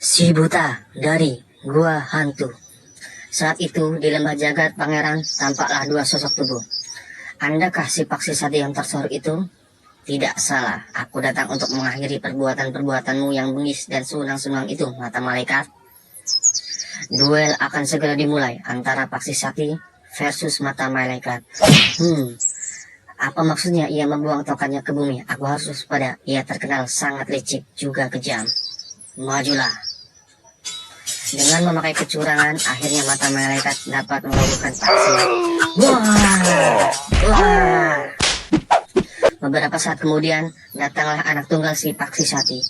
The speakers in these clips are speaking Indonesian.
Si buta dari gua hantu. Saat itu di lembah jagat pangeran tampaklah dua sosok tubuh. Andakah si Paksi Sati yang tersorok itu? Tidak salah, aku datang untuk mengakhiri perbuatan-perbuatanmu yang bengis dan sunang-sunang itu, mata malaikat. Duel akan segera dimulai antara Paksi Sati versus mata malaikat. Apa maksudnya ia membuang tongkatnya ke bumi? Aku harus waspada, ia terkenal sangat licik juga kejam. Majulah. Dengan memakai kecurangan, akhirnya mata malaikat dapat merobohkan Paksi. Wah. Beberapa saat kemudian, datanglah anak tunggal si Paksi Sati.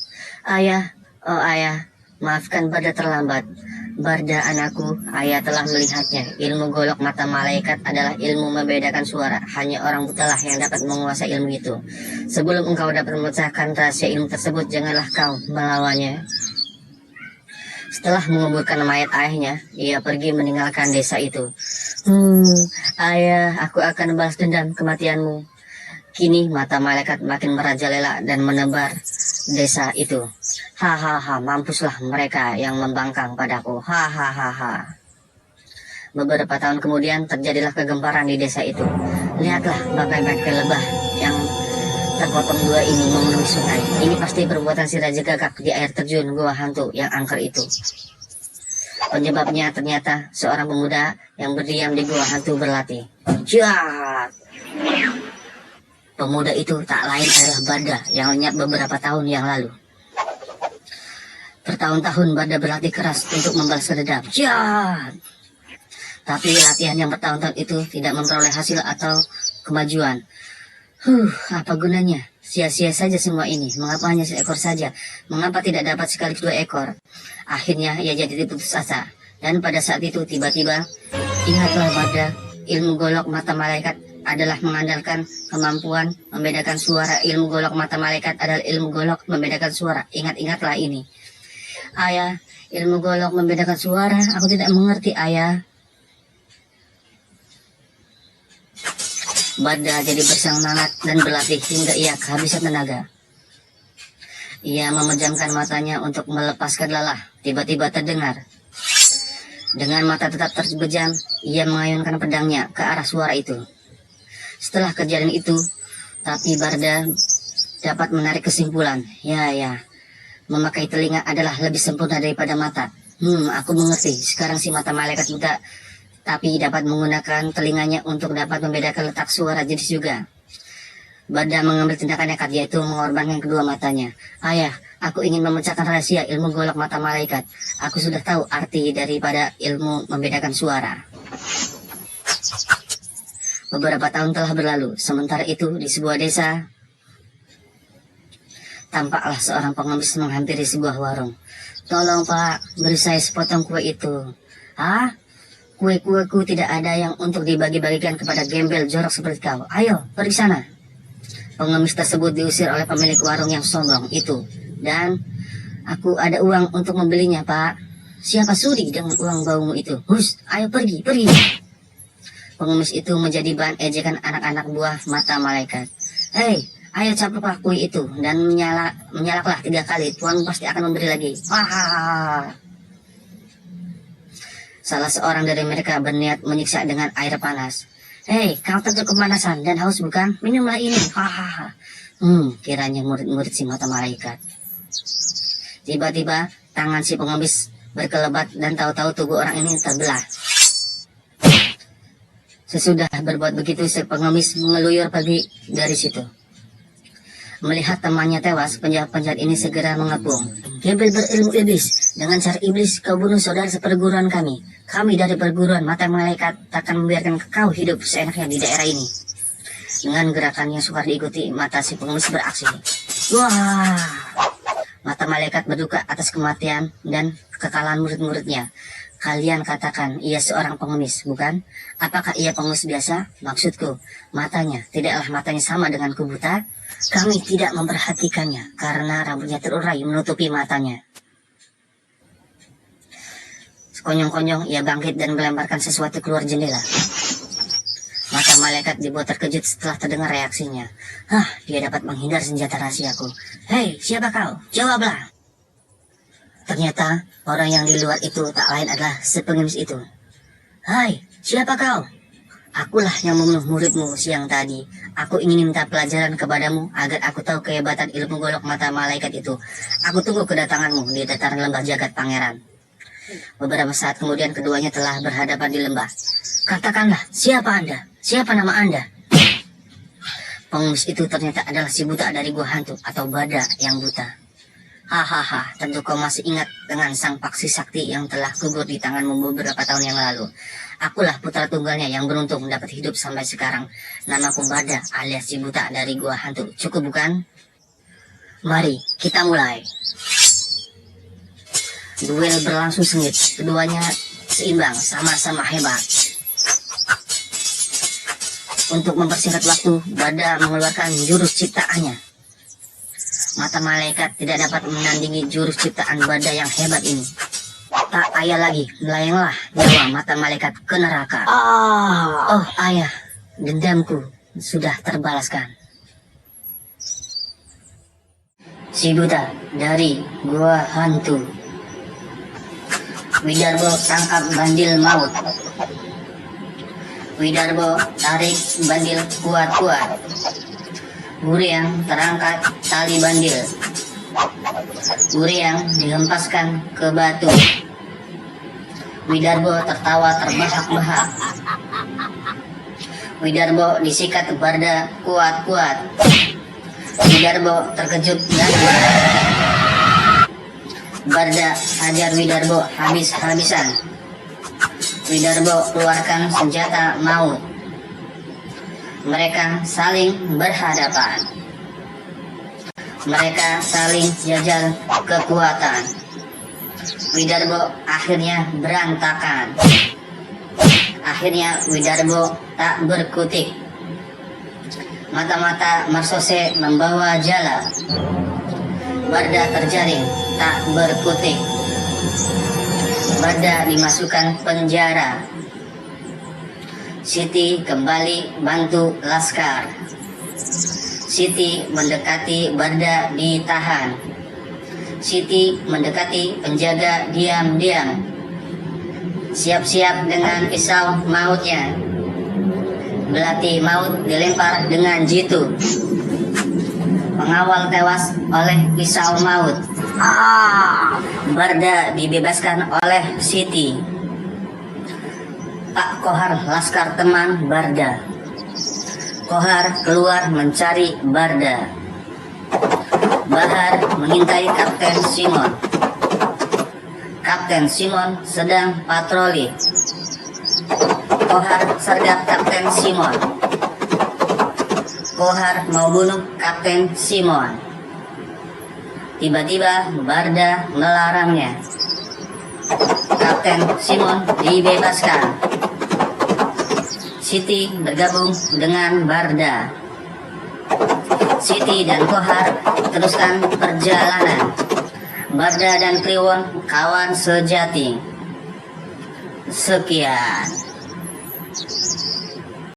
Ayah, oh ayah, maafkan Barda terlambat. Barda anakku, ayah telah melihatnya. Ilmu golok mata malaikat adalah ilmu membedakan suara. Hanya orang butalah yang dapat menguasai ilmu itu. Sebelum engkau dapat memecahkan rahasia ilmu tersebut, janganlah kau melawannya. Setelah menguburkan mayat ayahnya, ia pergi meninggalkan desa itu. Ayah, aku akan balas dendam kematianmu. Kini mata malaikat makin merajalela dan menebar desa itu. Hahaha, mampuslah mereka yang membangkang padaku. Hahaha. Beberapa tahun kemudian terjadilah kegemparan di desa itu. Lihatlah bangkai-bangkai lebah yang terpotong dua ini memenuhi sungai. Ini pasti perbuatan si Raja Gagak di air terjun gua hantu yang angker itu. Penyebabnya ternyata seorang pemuda yang berdiam di gua hantu berlatih. Ciat! Pemuda itu tak lain adalah Barda yang lenyap beberapa tahun yang lalu. Bertahun-tahun Barda berlatih keras untuk membalas dendam. Ciat! Tapi latihan yang bertahun-tahun itu tidak memperoleh hasil atau kemajuan. Apa gunanya? Sia-sia saja semua ini. Mengapa hanya seekor saja? Mengapa tidak dapat sekaligus 2 ekor? Akhirnya ia jadi putus asa. Dan pada saat itu tiba-tiba, ingatlah Barda, ilmu golok mata malaikat adalah mengandalkan kemampuan membedakan suara. Ilmu golok mata malaikat adalah ilmu golok membedakan suara. Ingat-ingatlah ini. Ayah, ilmu golok membedakan suara. Aku tidak mengerti, ayah. Barda jadi bersemangat dan berlatih hingga ia kehabisan tenaga. Ia memejamkan matanya untuk melepaskan lelah. Tiba-tiba terdengar. Dengan mata tetap terbejam, ia mengayunkan pedangnya ke arah suara itu. Setelah kejadian itu, tapi Barda dapat menarik kesimpulan. Ya, memakai telinga adalah lebih sempurna daripada mata. Aku mengerti. Sekarang si mata malaikat buta, tapi dapat menggunakan telinganya untuk dapat membedakan letak suara jenis juga. Barda mengambil tindakan nekat, yaitu mengorbankan kedua matanya. Ayah, aku ingin memecahkan rahasia ilmu golok mata malaikat. Aku sudah tahu arti daripada ilmu membedakan suara. Beberapa tahun telah berlalu. Sementara itu, di sebuah desa, tampaklah seorang pengemis menghampiri sebuah warung. Tolong pak, beri saya sepotong kue itu. Hah? Kue-kueku tidak ada yang untuk dibagi-bagikan kepada gembel jorok seperti kau. Ayo, pergi sana. Pengemis tersebut diusir oleh pemilik warung yang sombong itu. Dan aku ada uang untuk membelinya, pak. Siapa sudi dengan uang baumu itu? Hus, ayo pergi. Pengemis itu menjadi bahan ejekan anak-anak buah mata malaikat. Hei, ayo capuklah kue itu dan menyalaklah 3 kali. Tuan pasti akan memberi lagi. Salah seorang dari mereka berniat menyiksa dengan air panas. Hei, kau tentu kepanasan dan haus bukan? Minumlah ini. Kiranya murid-murid si mata malaikat. Tiba-tiba tangan si pengemis berkelebat dan tahu-tahu tubuh orang ini terbelah. Sesudah berbuat begitu, si pengemis mengeluyur pergi dari situ. Melihat temannya tewas, penjahat-penjahat ini segera mengepung. Gembel berilmu iblis, dengan cara iblis kau bunuh saudara seperguruan kami. Kami dari perguruan mata malaikat takkan membiarkan kau hidup seenaknya di daerah ini. Dengan gerakan yang sukar diikuti, mata si pengemis beraksi. Wah! Mata malaikat berduka atas kematian dan kekalahan murid-muridnya. Kalian katakan ia seorang pengemis, bukan? Apakah ia pengemis biasa? Maksudku, matanya tidaklah matanya sama dengan buta. Kami tidak memperhatikannya karena rambutnya terurai menutupi matanya. Sekonyong-konyong ia bangkit dan melemparkan sesuatu keluar jendela. Mata malaikat dibuat terkejut setelah terdengar reaksinya. Dia dapat menghindar senjata rahasiaku. Hei, siapa kau? Jawablah. Ternyata orang yang di luar itu tak lain adalah si pengemis itu. "Hai, siapa kau?" "Akulah yang membunuh muridmu siang tadi. Aku ingin minta pelajaran kepadamu agar aku tahu kehebatan ilmu golok mata malaikat itu. Aku tunggu kedatanganmu di dataran lembah jagat pangeran." Beberapa saat kemudian keduanya telah berhadapan di lembah. "Katakanlah, siapa Anda? Siapa nama Anda?" Pengemis itu ternyata adalah si buta dari gua hantu atau Bada yang buta. "Hahaha, tentu kau masih ingat dengan sang paksi sakti yang telah gugur di tanganmu beberapa tahun yang lalu. Akulah putra tunggalnya yang beruntung mendapat hidup sampai sekarang. Namaku Bada alias si buta dari gua hantu. Cukup bukan? Mari kita mulai." Duel berlangsung sengit. Keduanya seimbang, sama-sama hebat. Untuk mempersingkat waktu, Bada mengeluarkan jurus ciptaannya. Mata malaikat tidak dapat menandingi jurus ciptaan Bada yang hebat ini. Tak payah lagi, melayanglah nyawa mata malaikat ke neraka. Oh ayah, dendamku sudah terbalaskan. Si buta dari gua hantu. Widarbo tangkap bandil maut. Widarbo tarik bandil kuat-kuat. Guriang terangkat tali bandil. Guriang dihempaskan ke batu. Widarbo tertawa terbahak-bahak. Widarbo disikat Barda kuat-kuat. Widarbo terkejut dan marah. Barda hajar Widarbo habis-habisan. Widarbo keluarkan senjata maut. Mereka saling berhadapan. Mereka saling jajal kekuatan. Widarbo akhirnya berantakan. Akhirnya Widarbo tak berkutik. Mata-mata Marsose membawa jala. Barda terjaring, tak berkutik. Barda dimasukkan penjara. Siti kembali bantu laskar. Siti mendekati Barda ditahan. Siti mendekati penjaga diam-diam. Siap-siap dengan pisau mautnya. Belati maut dilempar dengan jitu. Pengawal tewas oleh pisau maut. Barda dibebaskan oleh Siti. Pak Kohar laskar teman Barda. Kohar keluar mencari Barda. Bahar mengintai Kapten Simon. Kapten Simon sedang patroli. Kohar sergap Kapten Simon. Kohar mau bunuh Kapten Simon. Tiba-tiba Barda melarangnya. Kapten Simon dibebaskan. Siti bergabung dengan Barda. Siti dan Kohar teruskan perjalanan. Barda dan Kliwon kawan sejati. Sekian.